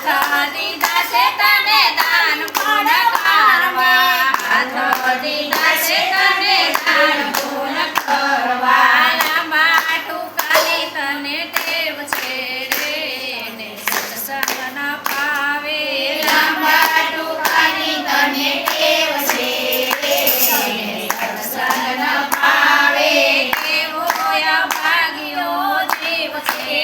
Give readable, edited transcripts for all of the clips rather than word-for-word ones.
હાથ દીધા છે તને દાન પુણ્ય કરવા, હાથ દીધા છે તને દાન પુણ્ય કરવા. લાંબા ટૂંકાની તને ટેવ છે રે ને સત્સંગ ન પાવે, લાંબા ટૂંકાની તને ટેવ છે રે ને સત્સંગ ન પાવે. કેવો અભાગ્યો જીવ છે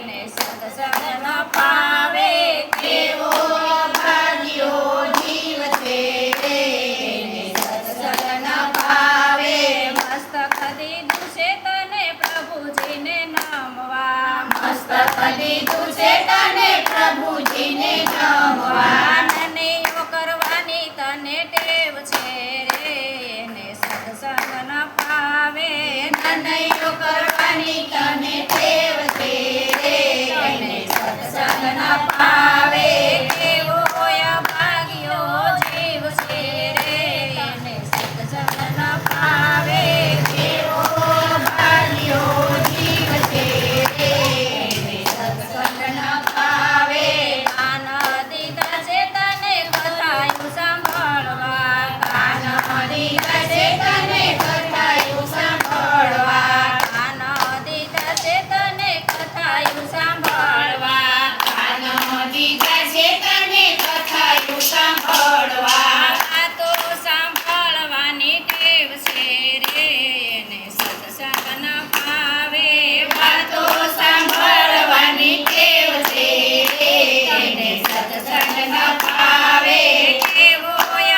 ને સત્સંગ ન પાવે, કેવો અભાગ્યો જીવ છે ને સત્સંગ ન પાવે. મસ્તક દીધું છે તને પ્રભુજીને નમવા, મસ્તક દીધું છે તને પ્રભુજીને નમવા. નનૈયો કરવાની તને ટેવ છે રે ને સત્સંગ ન પાવે, નનૈયો કરવાની તને ટેવ છે રે ને સત્સંગ ન પાવે. કેવો અભાગ્યો જીવ છે રે ને સત્સંગ ન પાવે, કેવો અભાગ્યો જીવ છે રે ને સત્સંગ ન પાવે. કાન દીધા છે તને કથાયું સાંભળવા, કાન દીધા છે તને કથાયું સાંભળવા, કાન દીધા છે તને કથાયું સાંભળવા, કાન દીધા છે તને કથાયું સાંભળવા. વાતો સાંભળવાની ટેવ છે રે ને સત્સંગ ન પાવે, વાતો સાંભળવાની ટેવ છે રે ને સત્સંગ ન પાવે. કેવો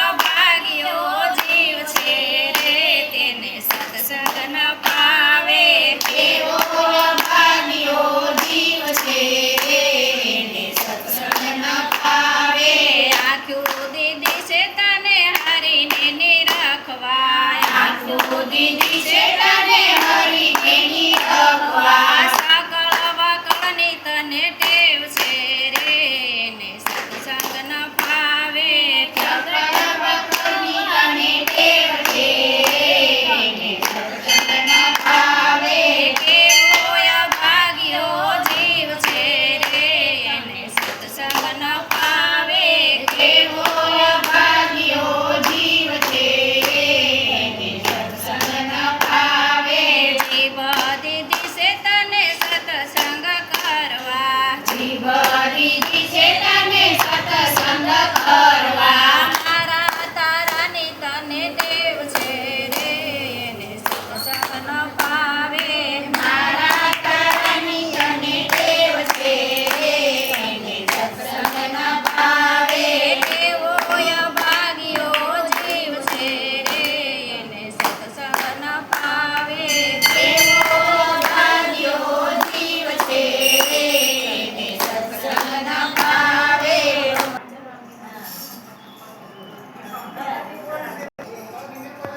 અભાગ્યો જીવ છે રે તેને સત્સંગ ન પાવે, કેવો અભાગ્યો જીવ છે રે ને સત્સંગ ન પાવે. આંખો દીધી છે તને હરીને નિરખવા, આંખો દીધી છે તને હરીને નિરખવા. સકળ વકળની તને ટેવ છે રે ને સત્સંગ ન પાવે, સકળ વકળની તને ટેવ છે ને સત્સંગ ન પાવે. કેવો અભાગ્યો જીવ છે રે ને સત્સંગ ન પાવે, કેવો અભાગ્યો જીવ છે ને સત્સંગ ન પાવે. જીવ દીધી છે તને સત્સંગ કરવા, જીવ દીધી